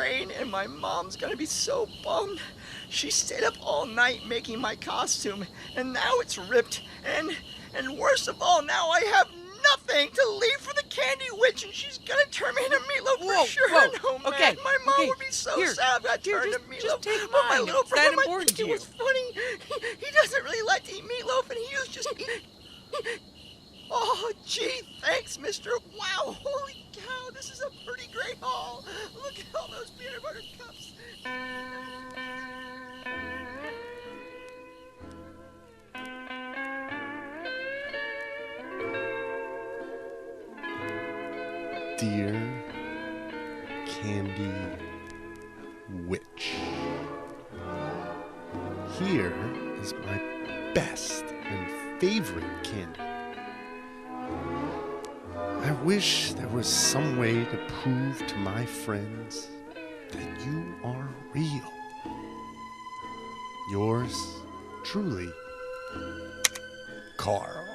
rain, and my mom's gonna be so bummed. She stayed up all night making my costume, and now it's ripped, and worst of all, now I have nothing to leave for the Candy Witch, and she's gonna turn me into Meatloaf for sure. Whoa. No, Okay, man, my mom okay. would be so Here, sad if I here, turned just- to Meatloaf. just take But my mine. little It's that brother might important think to it was funny. He doesn't really like to eat meatloaf, and he used just eat. Oh, gee, thanks, mister. Wow, holy cow, this is a pretty great haul. Look at all those peanut butter cups. Dear Candy Witch, here is my best and favorite candy. I wish there was some way to prove to my friends that you are real. Yours truly, Carl.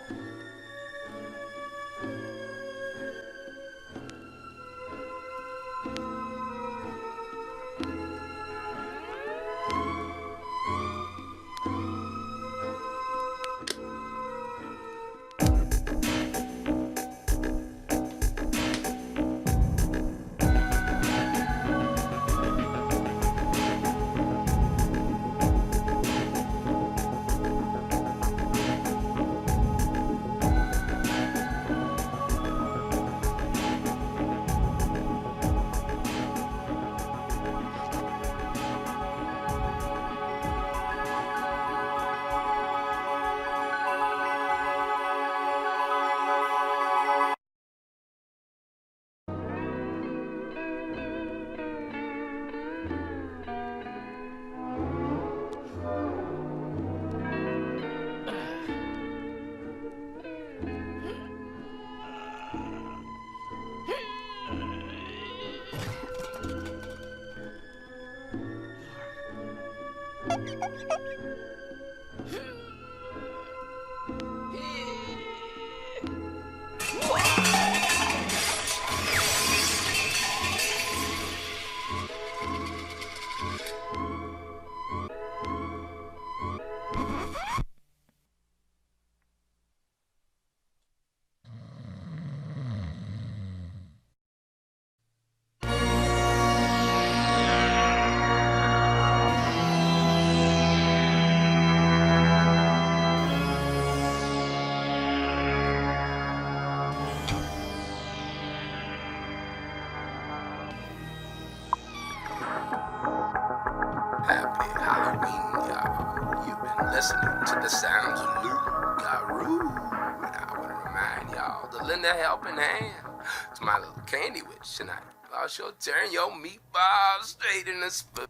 Happy Halloween, y'all. You've been listening to the sounds of Lou Garou. And I want to remind y'all to lend a helping hand to my little Candy Witch tonight. I shall turn your meatballs straight in the spoon.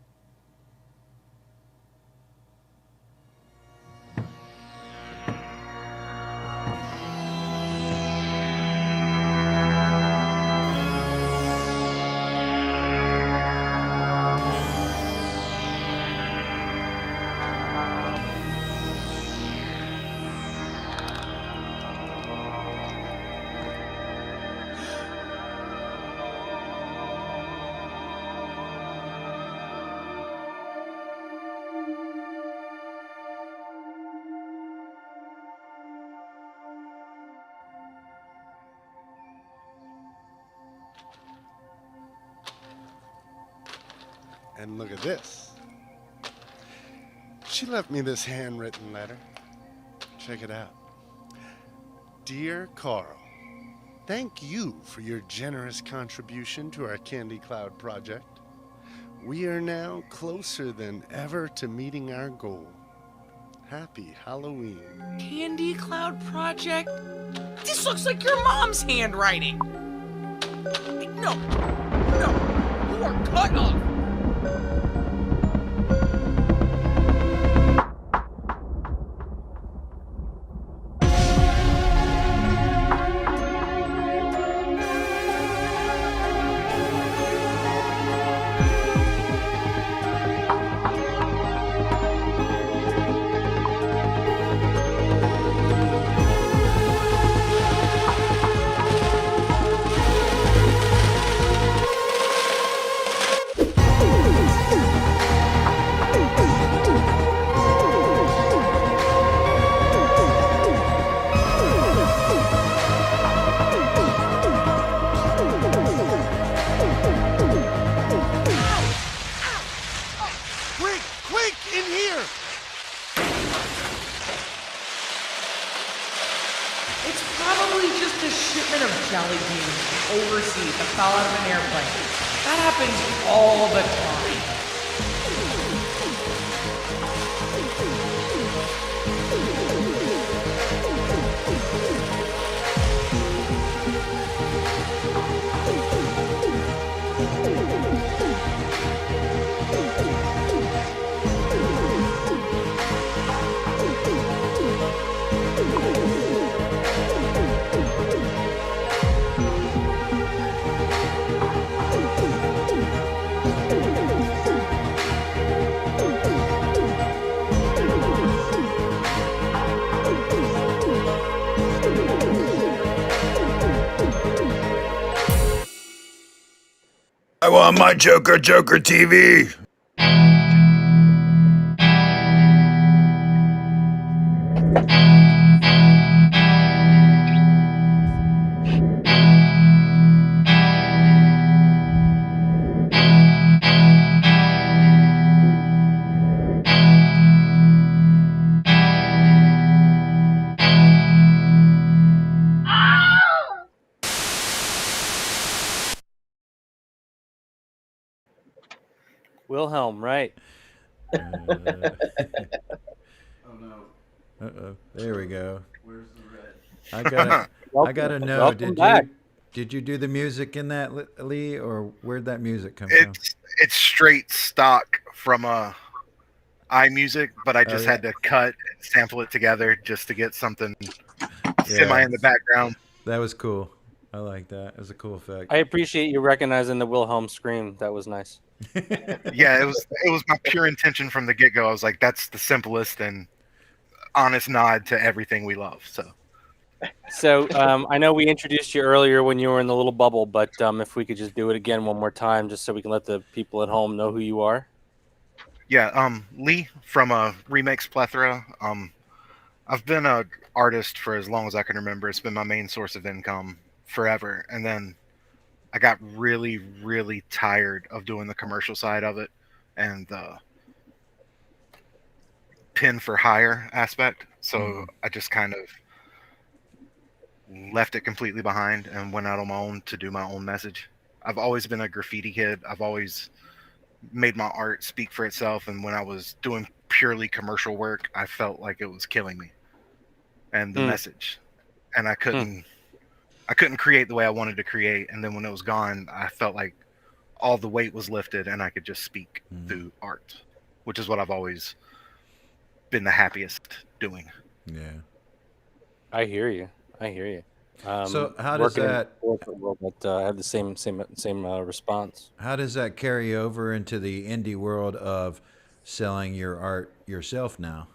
And look at this. She left me this handwritten letter. Check it out. Dear Carl, thank you for your generous contribution to our Candy Cloud project. We are now closer than ever to meeting our goal. Happy Halloween. Candy Cloud Project? This looks like your mom's handwriting. No, you are cut off. all the time. I want my JJtv. Wilhelm, right? Oh no. Uh-oh. There we go. Where's the red? I gotta know. Welcome back. Did you do the music in that, Lee, or where'd that music come from? It's straight stock from iMusic, but I just had to cut and sample it together just to get something semi in the background. That was cool. I like that. It was a cool effect. I appreciate you recognizing the Wilhelm scream. That was nice. Yeah, it was my pure intention from the get-go. I was like, that's the simplest and honest nod to everything we love. So I know we introduced you earlier when you were in the little bubble, but if we could just do it again one more time, just so we can let the people at home know who you are. Yeah, Lee from Remix Plethora. I've been an artist for as long as I can remember. It's been my main source of income forever. And then I got really, really tired of doing the commercial side of it and the pin for hire aspect. So I just kind of left it completely behind and went out on my own to do my own message. I've always been a graffiti kid. I've always made my art speak for itself. And when I was doing purely commercial work, I felt like it was killing me and the message. And I couldn't create the way I wanted to create. And then when it was gone, I felt like all the weight was lifted and I could just speak through art, which is what I've always been the happiest doing. Yeah. I hear you. So how does that world, but I have the same response. How does that carry over into the indie world of selling your art yourself now?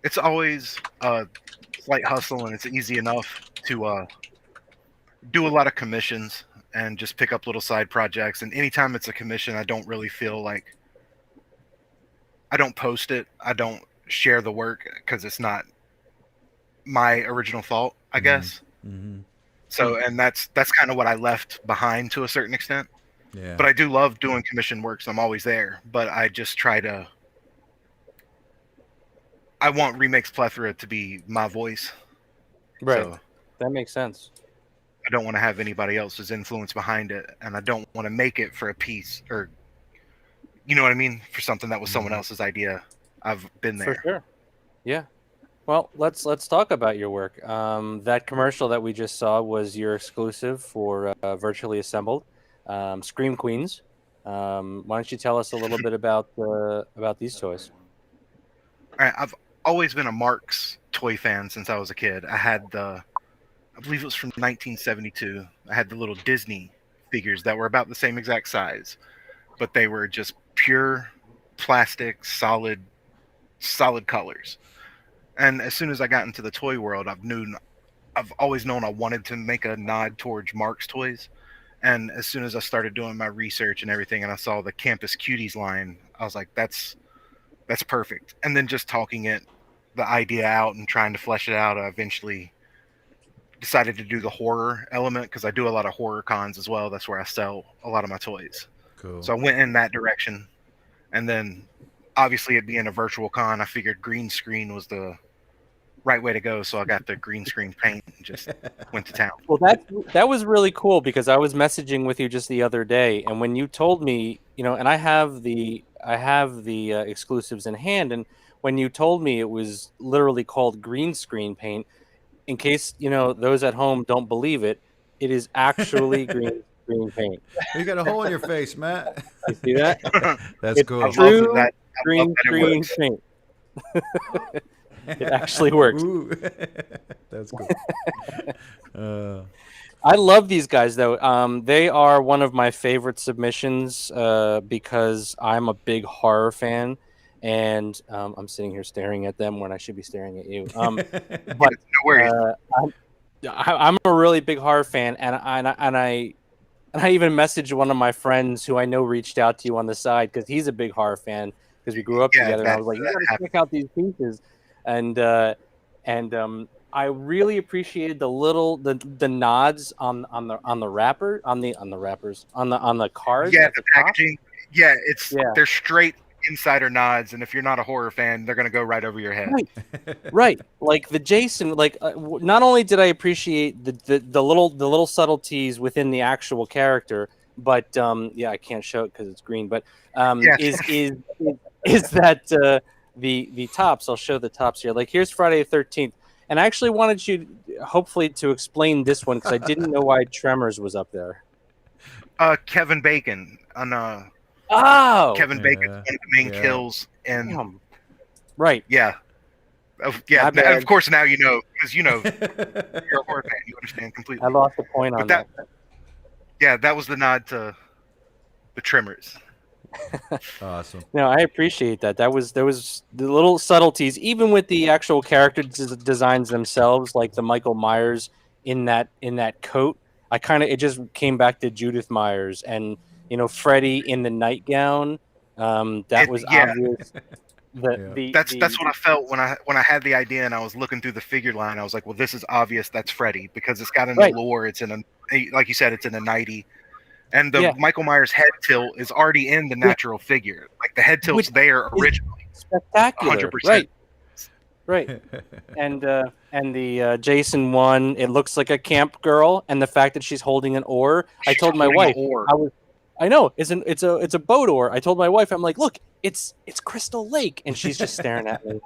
It's always a slight hustle, and it's easy enough to do a lot of commissions and just pick up little side projects. And anytime it's a commission, I don't really feel like I don't post it. I don't share the work because it's not my original fault, I guess. So, and that's kind of what I left behind to a certain extent. Yeah. But I do love doing commission work, so I'm always there. But I just try to. I want Remix Plethora to be my voice. Right. So that makes sense. I don't want to have anybody else's influence behind it, and I don't want to make it for a piece or, you know what I mean, for something that was someone else's idea. I've been there. For sure. Yeah. Well, let's talk about your work. That commercial that we just saw was your exclusive for Virtually Assembled, Scream Queens. Why don't you tell us a little bit about these toys? All right, I've always been a Marx toy fan since I was a kid. I had I believe it was from 1972. I had the little Disney figures that were about the same exact size, but they were just pure plastic, solid colors. And as soon as I got into the toy world, I've always known I wanted to make a nod towards Marx toys. And as soon as I started doing my research and everything, and I saw the Campus Cuties line, I was like, that's perfect. And then just talking the idea out and trying to flesh it out, I eventually decided to do the horror element because I do a lot of horror cons as well. That's where I sell a lot of my toys. Cool. So I went in that direction. And then obviously it being a virtual con, I figured green screen was the right way to go. So I got the green screen paint and just went to town. Well, that was really cool because I was messaging with you just the other day, and when you told me, and I have the exclusives in hand, and when you told me it was literally called green screen paint, in case those at home don't believe it, it is actually green screen paint. You got a hole in your face, Matt. You see that? That's It's cool. true I love green that it screen works. paint. It actually works. Ooh. That's cool. I love these guys though. They are one of my favorite submissions because I'm a big horror fan, and I'm sitting here staring at them when I should be staring at you. But No worries. I'm a really big horror fan, and I even messaged one of my friends who I know reached out to you on the side because he's a big horror fan because we grew up Yeah, together. And I that- was like, you that got to happened. check out these pieces, and I really appreciated the nods on the wrapper on the wrappers on the cards. Yeah, at the the top. packaging. They're straight insider nods, and if you're not a horror fan, they're gonna go right over your head. Right, like the Jason. Like, not only did I appreciate the little subtleties within the actual character, but yeah, I can't show it because it's green. But Yeah. is that the tops? I'll show the tops here. Like, here's Friday the 13th, and I actually wanted you hopefully to explain this one because I didn't know why Tremors was up there. Kevin Bacon on Oh, Kevin Bacon's one of the main Yeah. kills, and right. yeah, My of bad. course now you know because you're a horror fan, you understand completely. I lost the point on But that. Yeah, that was the nod to the Tremors. Awesome. No, I appreciate that. There was the little subtleties, even with the actual character designs themselves, like the Michael Myers in that coat. It just came back to Judith Myers and Freddy in the nightgown. That was Yeah. obvious. That's what I felt when I had the idea and I was looking through the figure line. I was like, well, this is obvious. That's Freddy because it's got an Right. allure. It's in like you said, it's in a 90. And the Yeah. Michael Myers head tilt is already in the natural figure. Like the head tilt's Which there is originally. spectacular. 100%. Right. And the Jason one, it looks like a camp girl, and the fact that she's holding an oar. I She's told my holding an wife, oar. I know it's a boat oar. I told my wife, I'm like, look, it's Crystal Lake, and she's just staring at me.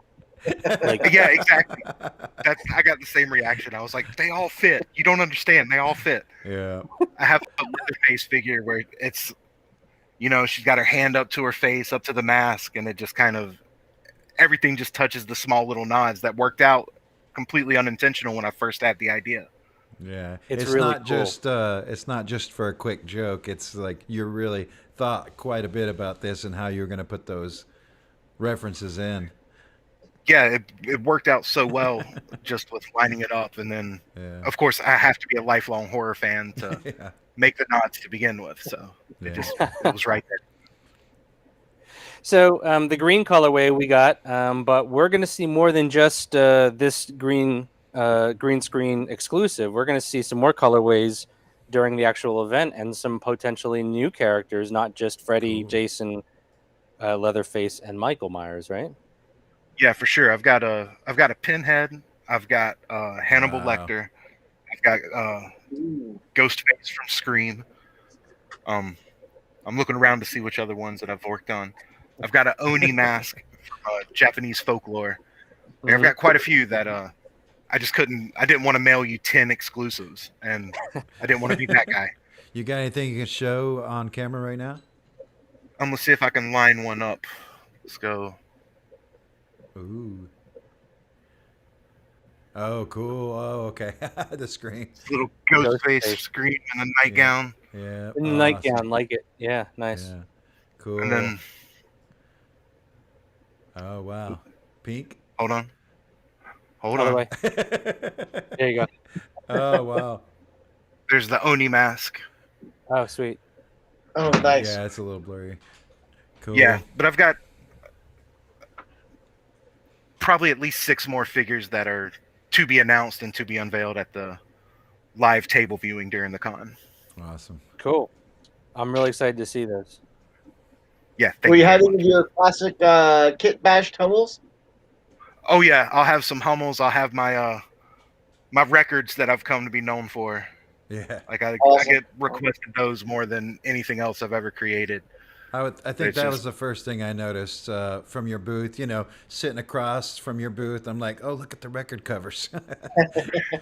Like, Yeah, exactly. I got the same reaction. I was like, they all fit. You don't understand. They all fit. Yeah. I have a Leatherface figure where it's, she's got her hand up to her face, up to the mask, and it just kind of everything just touches the small little nods that worked out completely unintentional when I first had the idea. Yeah, It's really not cool. just it's not just for a quick joke. It's like you really thought quite a bit about this and how you were going to put those references in. Yeah, it worked out so well just with lining it up, and then Yeah. of course I have to be a lifelong horror fan to Yeah. make the nods to begin with. So Yeah. it was right there. So the green colorway we got, but we're going to see more than just this green screen exclusive. We're going to see some more colorways during the actual event and some potentially new characters, not just Freddy, Cool. Jason, Leatherface, and Michael Myers, right? Yeah, for sure. I've got a Pinhead. I've got Hannibal Wow. Lecter. I've got Ghostface from Scream. I'm looking around to see which other ones that I've worked on. I've got an Oni mask from Japanese folklore. Like, I've got quite a few that I didn't want to mail you 10 exclusives, and I didn't want to be that guy. You got anything you can show on camera right now? I'm gonna see if I can line one up. Let's go. Ooh. Oh, cool. Oh, okay. The screen. Little Ghostface Ghostface. Scream in a nightgown, Yeah. In the nightgown, like it. Yeah, nice. Yeah. Cool. and then Oh, wow. Pink. hold on. Other way. There you go. Oh, wow. There's the Oni mask. Oh, sweet. Oh, nice. Yeah, it's a little blurry. Cool. Yeah, but I've got probably at least 6 more figures that are to be announced and to be unveiled at the live table viewing during the con. Awesome. Cool. I'm really excited to see this. Yeah, thank Will you you have very any of much. your classic kit bash tunnels? Oh yeah, I'll have some Hummels. I'll have my records that I've come to be known for. Yeah. Like I Awesome. get requested those more than anything else I've ever created. I think It's that just was the first thing I noticed from your booth. You know, sitting across from your booth, I'm like, oh, look at the record covers.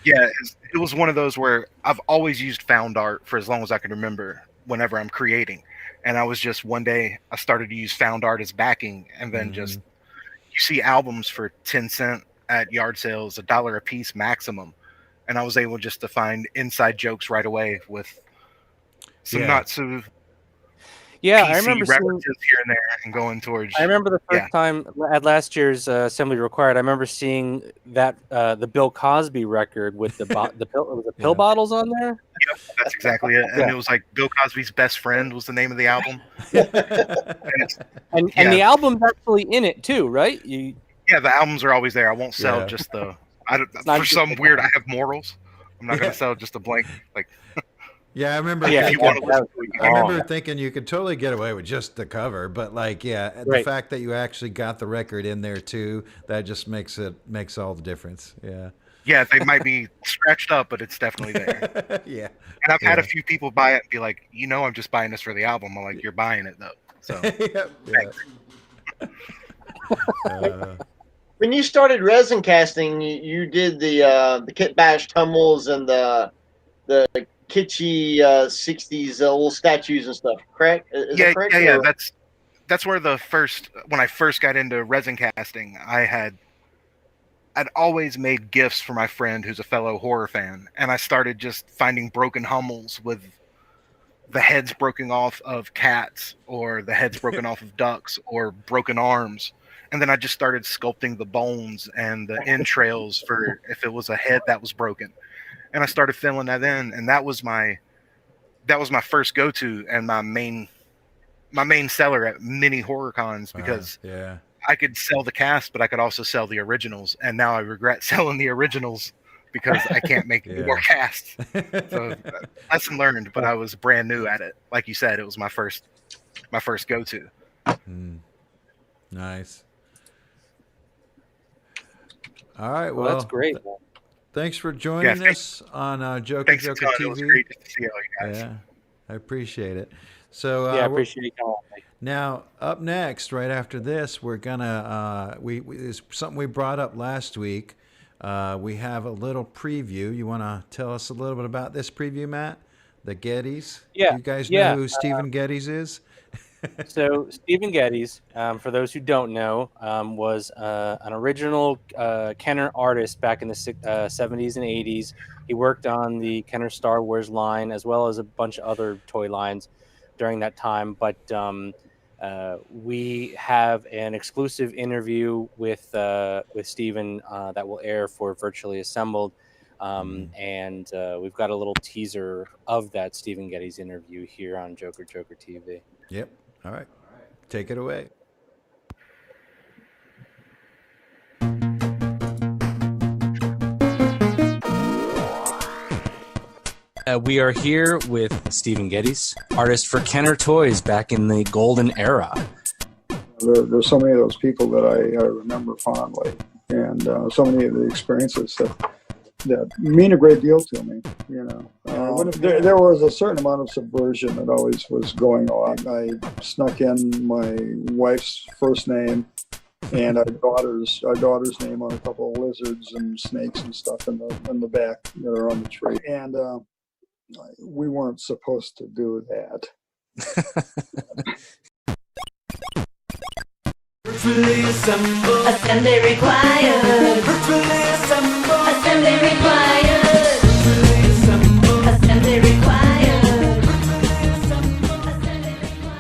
yeah, it was one of those where I've always used found art for as long as I can remember whenever I'm creating. And I was just one day I started to use found art as backing, and then just you see albums for 10 cents at yard sales, $1 a piece maximum, and I was able just to find inside jokes right away with some Yeah. not so Yeah, I PC remember seeing. references here and there, and going towards I remember the yeah. first time at last year's Assembly Required. I remember seeing that the Bill Cosby record with the pill, it was the pill Yeah. bottles on there. Yep, that's exactly it. And Yeah. it was like Bill Cosby's Best Friend was the name of the album. And Yeah. the album's actually in it too, right? You Yeah, the albums are always there. I won't sell Yeah. just the. not For just some the- weird, I have morals. I'm not Yeah. going to sell just a blank. Like, Yeah, I remember. Yeah, if you want to listen to it, you I can. remember thinking you could totally get away with just the cover, but like, yeah, the Right. fact that you actually got the record in there too, that just makes all the difference. Yeah. Yeah, they might be scratched up, but it's definitely there. Yeah. And I've had a Yeah. few people buy it and be like, I'm just buying this for the album. I'm like, you're buying it though. So Yep. Yeah. When you started resin casting, you did the kit bashed Hummels and the kitschy 60s little statues and stuff, correct? Is yeah, that correct? yeah. Or- That's where when I first got into resin casting, I'd always made gifts for my friend who's a fellow horror fan, and I started just finding broken Hummels with the heads broken off of cats, or the heads broken off of ducks, or broken arms. And then I just started sculpting the bones and the entrails for if it was a head that was broken. And I started filling that in, and that was my first go-to and my main seller at many horror cons, because Yeah. I could sell the cast, but I could also sell the originals. And now I regret selling the originals because I can't make any more casts. So lesson learned, but I was brand new at it. Like you said, it was my first go-to. Nice. All right. Well, that's great. Thanks for joining us on Joker Thanks a Joker ton. TV. It was great to see all you guys. Yeah, I appreciate it. So Yeah, I appreciate you coming. now up next, right after this, we're gonna it's something we brought up last week. We have a little preview. You want to tell us a little bit about this preview, Matt? The Gettys. Yeah, You guys yeah, know who Stephen Gettys is? So Stephen Gettys, for those who don't know, was an original Kenner artist back in the 70s and 80s. He worked on the Kenner Star Wars line as well as a bunch of other toy lines during that time. But we have an exclusive interview with Stephen that will air for Virtually Assembled. And we've got a little teaser of that Stephen Gettys interview here on Joker TV. Yep. All right. Take it away. We are here with Stephen Gettys, artist for Kenner Toys back in the golden era. There's so many of those people that I remember fondly, and so many of the experiences that mean a great deal to me. There was a certain amount of subversion that always was going on. I snuck in my wife's first name and our daughter's name on a couple of lizards and snakes and stuff in the back that are on the tree, and we weren't supposed to do that. Virtually assemble. Assembly required. Virtually assemble. Assembly required. Virtually assemble. Assembly required. Virtually assemble. Assembly required.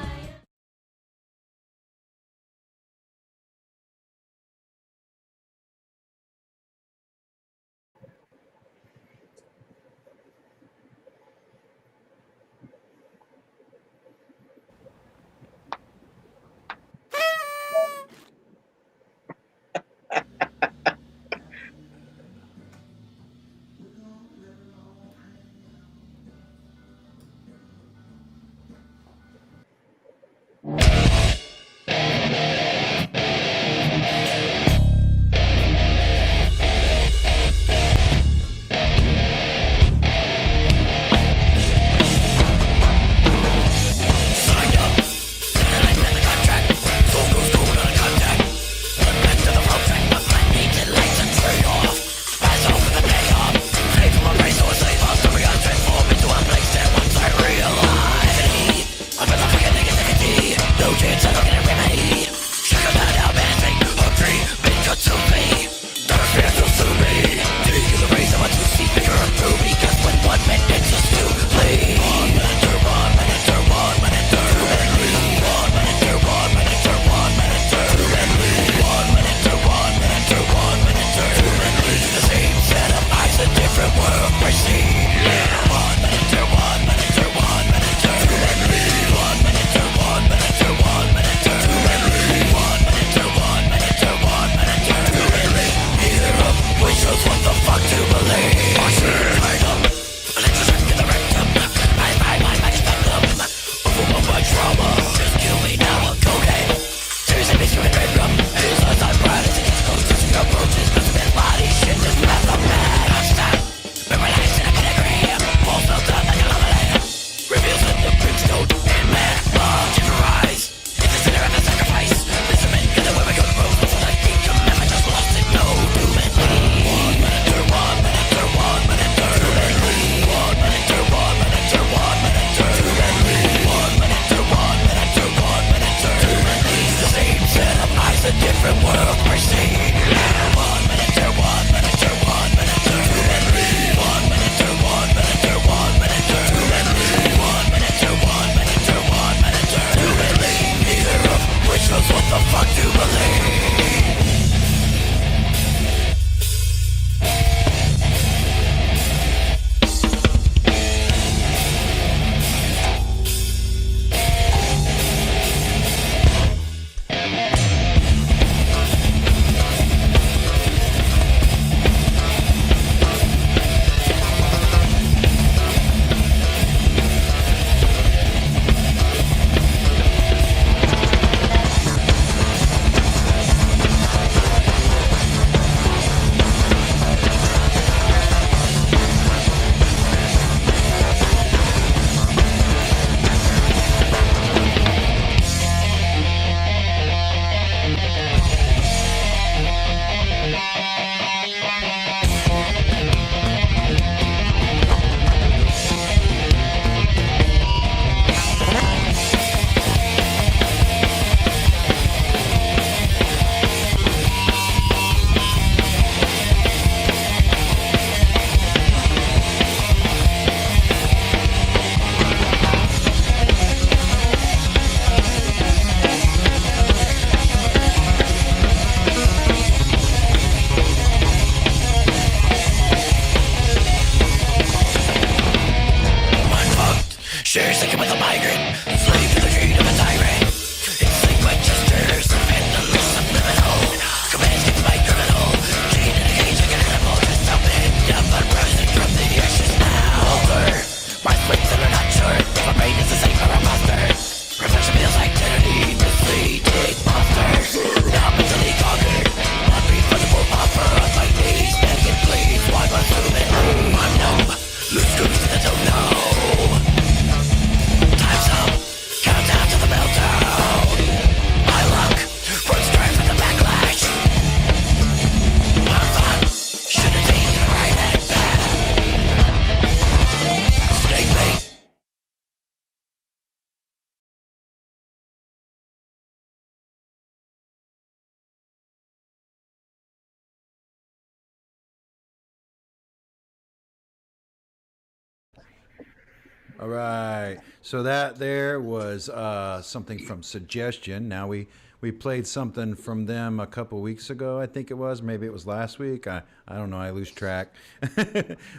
All right. So that there was something from Suggestion. Now we played something from them a couple weeks ago, I think it was. Maybe it was last week. I don't know. I lose track.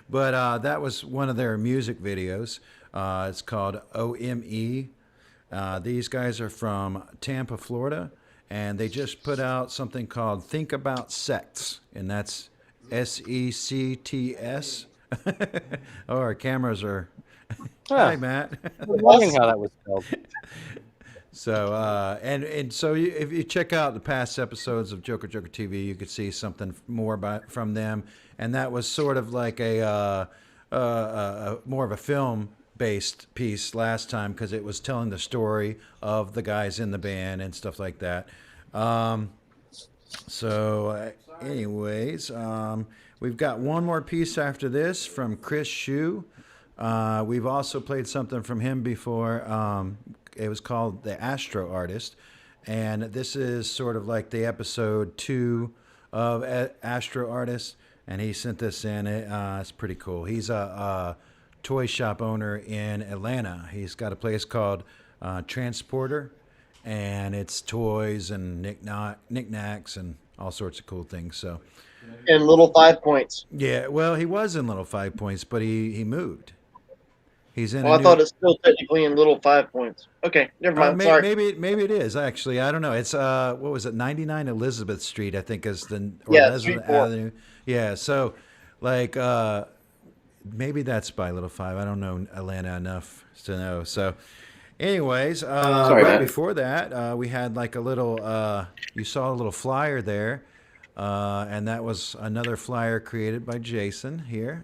But that was one of their music videos. It's called OME. These guys are from Tampa, Florida, and they just put out something called Think About Sects, and that's SECTS. Oh, our cameras are. Hi, Matt. I was wondering how that was spelled. So and so if you check out the past episodes of Joker TV, you could see something more from them, and that was sort of like a more of a film-based piece last time because it was telling the story of the guys in the band and stuff like that. Anyways, we've got one more piece after this from Chris Shue. We've also played something from him before. It was called The Astro Artist, and this is sort of like the episode 2 of Astro Artist, and he sent this in. It's pretty cool. He's a toy shop owner in Atlanta. He's got a place called Transporter, and it's toys and knickknacks and all sorts of cool things. So, And Little 5 Points. yeah, well, he was in Little 5 Points, but he moved. He's in. Well, I thought it's still technically in Little 5 Points. Okay, never mind. Sorry. Maybe it is actually. I don't know. It's what was it? 99 Elizabeth Street, I think, is the Street Elizabeth 4. Avenue. Yeah. So, like, maybe that's by Little 5. I don't know Atlanta enough to know. So, anyways, right before that, we had like a little. You saw a little flyer there. And that was another flyer created by Jason here,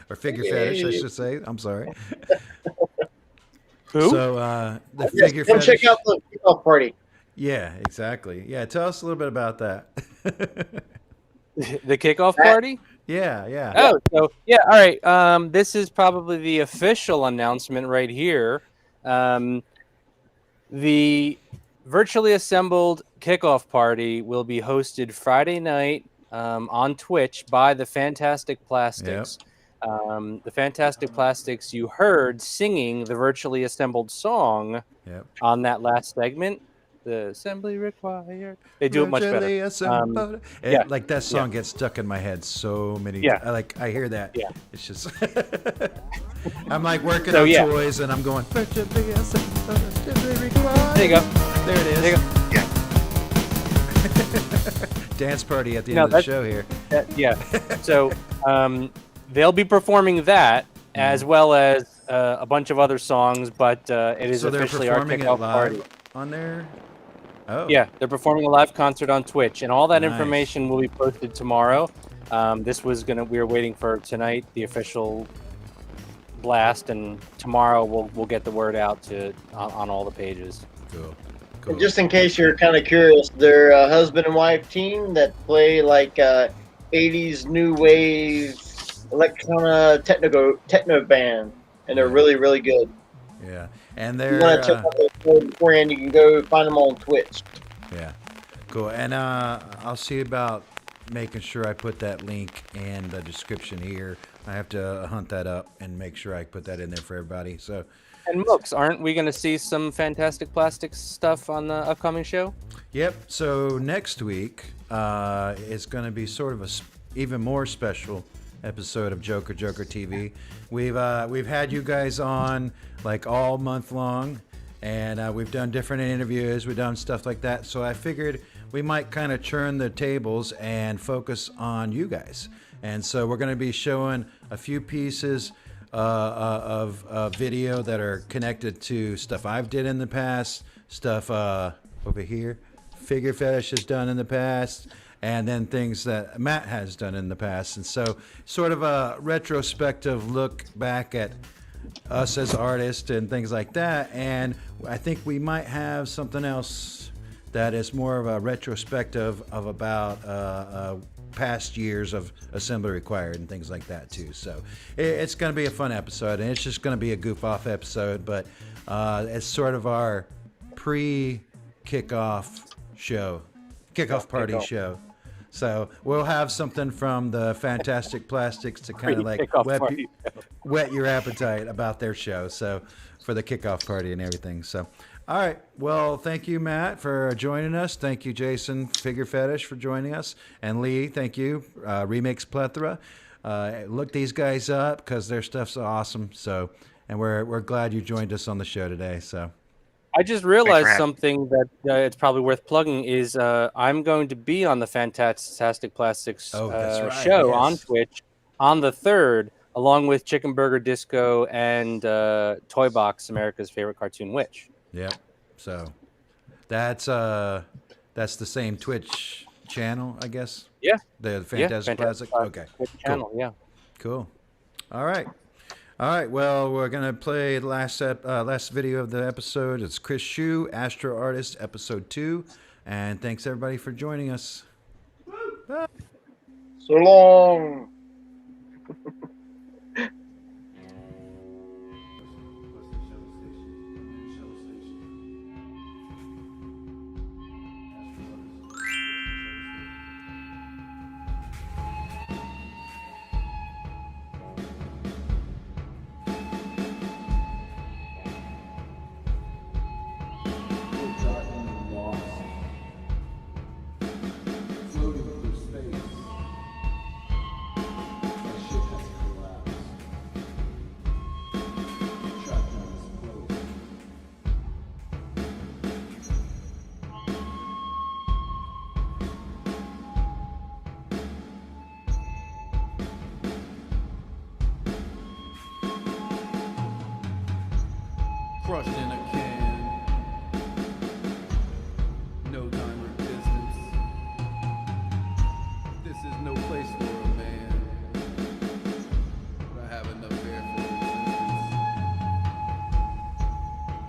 or Figure Fetish, I should say. I'm sorry. Who? So the Figure Come Fetish. check out the kickoff party. Yeah, exactly. Yeah, tell us a little bit about that. The kickoff party? Yeah. Oh, so yeah, all right. This is probably the official announcement right here. The virtually assembled kickoff party will be hosted Friday night on Twitch by the Fantastic Plastics. The Fantastic Plastics you heard singing the virtually assembled song on that last segment. The assembly required. They do it much better. Like that song gets stuck in my head so many times. I hear that. Yeah. It's just I'm like working on toys and I'm going virtually assembled. There you go. There it is. There you go. Dance party at the end of the show here. So they'll be performing that as well as a bunch of other songs, but it is officially our kickoff party on there. Oh. Yeah, they're performing a live concert on Twitch, and all that information will be posted tomorrow. We were waiting for tonight, the official blast, and tomorrow we'll get the word out on all the pages. Cool. And just in case you're kind of curious, they're a husband and wife team that play like 80s new wave electronic techno band, and they're really, really good. Yeah, and they're. If you want to check out their show beforehand, you can go find them on Twitch. Yeah, cool. And I'll see about making sure I put that link in the description here. I have to hunt that up and make sure I put that in there for everybody. So. And Mooks, aren't we going to see some Fantastic Plastics stuff on the upcoming show? Yep. So next week is going to be sort of a even more special episode of Joker TV. We've had you guys on like all month long, and we've done different interviews. We've done stuff like that. So I figured we might kind of churn the tables and focus on you guys. And so we're going to be showing a few pieces of video that are connected to stuff I've did in the past, stuff over here Figure Fetish has done in the past, and then things that Matt has done in the past. And so sort of a retrospective look back at us as artists and things like that. And I think we might have something else that is more of a retrospective of about past years of Assembly Required and things like that too. So it's going to be a fun episode, and it's just going to be a goof off episode, but it's sort of our pre-kickoff show, kickoff party show. So we'll have something from the Fantastic Plastics to kind of like whet your appetite about their show. So for the kickoff party and everything. So, all right. Well, thank you, Matt, for joining us. Thank you, Jason Figure Fetish, for joining us. And Lee, thank you. Remix Plethora. Look these guys up because their stuff's awesome. So, and we're glad you joined us on the show today. So, I just realized something that it's probably worth plugging is I'm going to be on the Fantastic Plastics that's right, show yes. on Twitch on the 3rd, along with Chicken Burger Disco and Toy Box, America's favorite cartoon witch. yeah. So that's the same Twitch channel, I guess. Yeah. The Fantastic Classic. Okay. Twitch channel, cool. yeah. Cool. All right. Well, we're gonna play the last video of the episode. It's Chris Shu, Astro Artist, episode 2, and thanks everybody for joining us. Bye. So long. Crushed in a can, no time or distance. This is no place for a man, but I have enough air for resistance.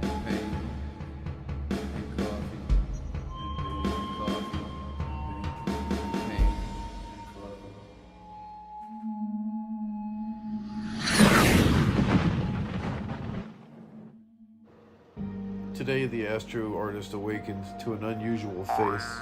And pain, and coffee, and coffee, and pain, and coffee. Today, the Astro Artist awakens to an unusual face.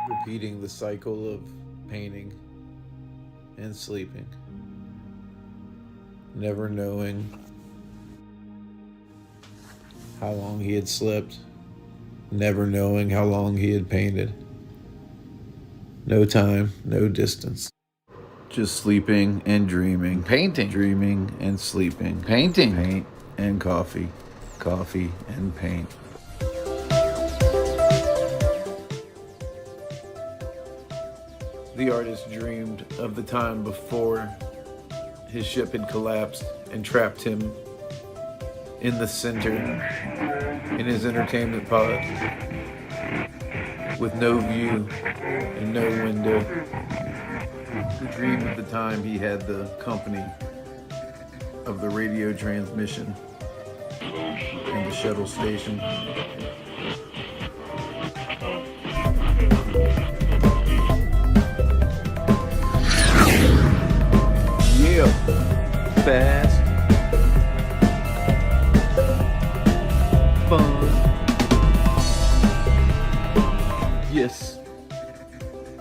Repeating the cycle of painting and sleeping, never knowing how long he had slept, never knowing how long he had painted. No time, no distance. Just sleeping and dreaming. Painting. Dreaming and sleeping. Painting. Paint and coffee. Coffee and paint. The artist dreamed of the time before his ship had collapsed and trapped him in the center in his entertainment pod with no view and no window. He dreamed of the time he had the company of the radio transmission and the shuttle station. Yeah, fast, fun, yes.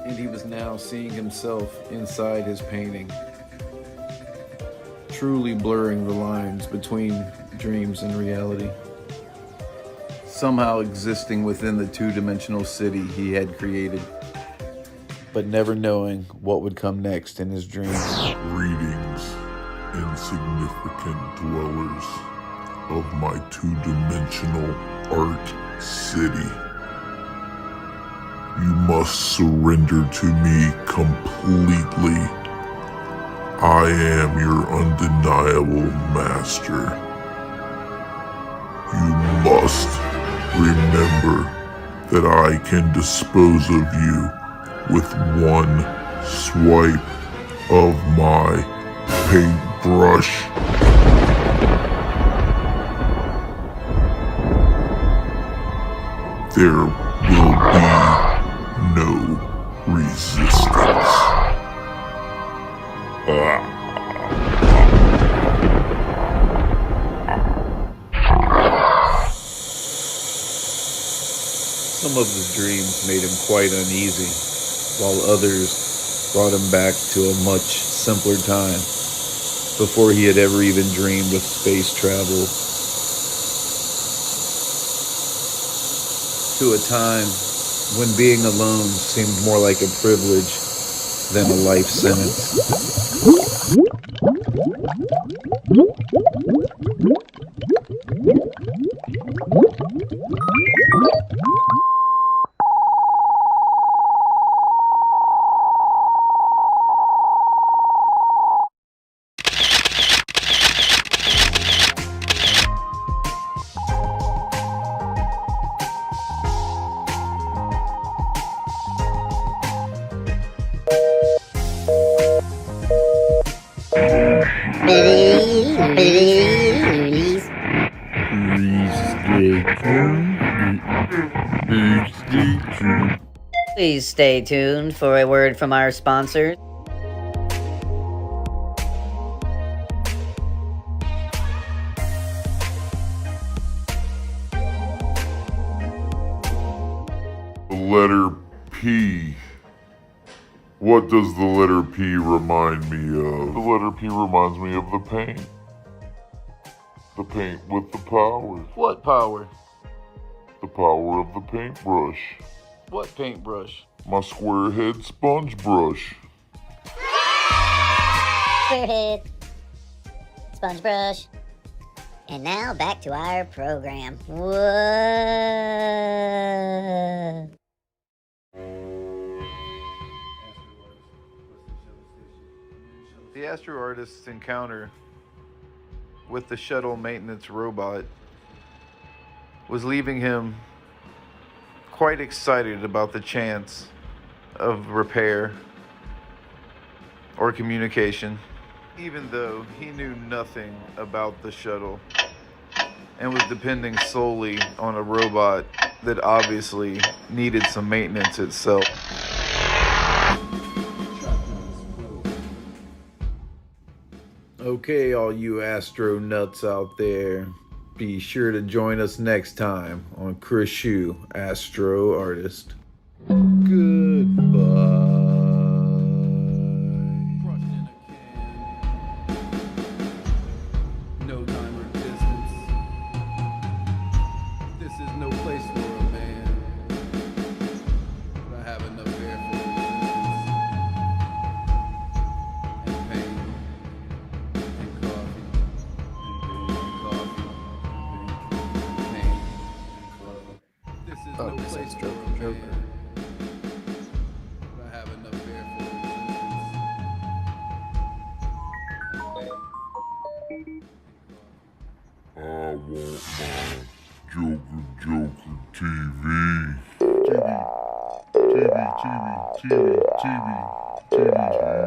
And he was now seeing himself inside his painting, truly blurring the lines between dreams and reality, somehow existing within the two-dimensional city he had created, but never knowing what would come next in his dreams. Greetings, insignificant dwellers of my two-dimensional art city. You must surrender to me completely. I am your undeniable master. You must remember that I can dispose of you with one swipe of my paintbrush. There will will be no resistance. Some of the dreams made him quite uneasy, while others brought him back to a much simpler time, before he had ever even dreamed of space travel. To a time when being alone seemed more like a privilege than a life sentence. Please stay tuned for a word from our sponsors. The letter P. What does the letter P remind me of? The letter P reminds me of the paint. The paint with the power. What power? The power of the paintbrush. What paintbrush? My square head sponge brush. Squarehead, sponge brush. And now back to our program. Whoa. The Astro Artist's encounter with the shuttle maintenance robot was leaving him quite excited about the chance of repair or communication, even though he knew nothing about the shuttle and was depending solely on a robot that obviously needed some maintenance itself. Okay, all you astro nuts out there, be sure to join us next time on Chris Shu, Astro Artist. Goodbye. No time or distance. This is no place for a man. But I have enough air for resistance. And pain. And coffee. And coffee. And pain. This is no place for a man. But I have enough air for I want my Joker TV. TV.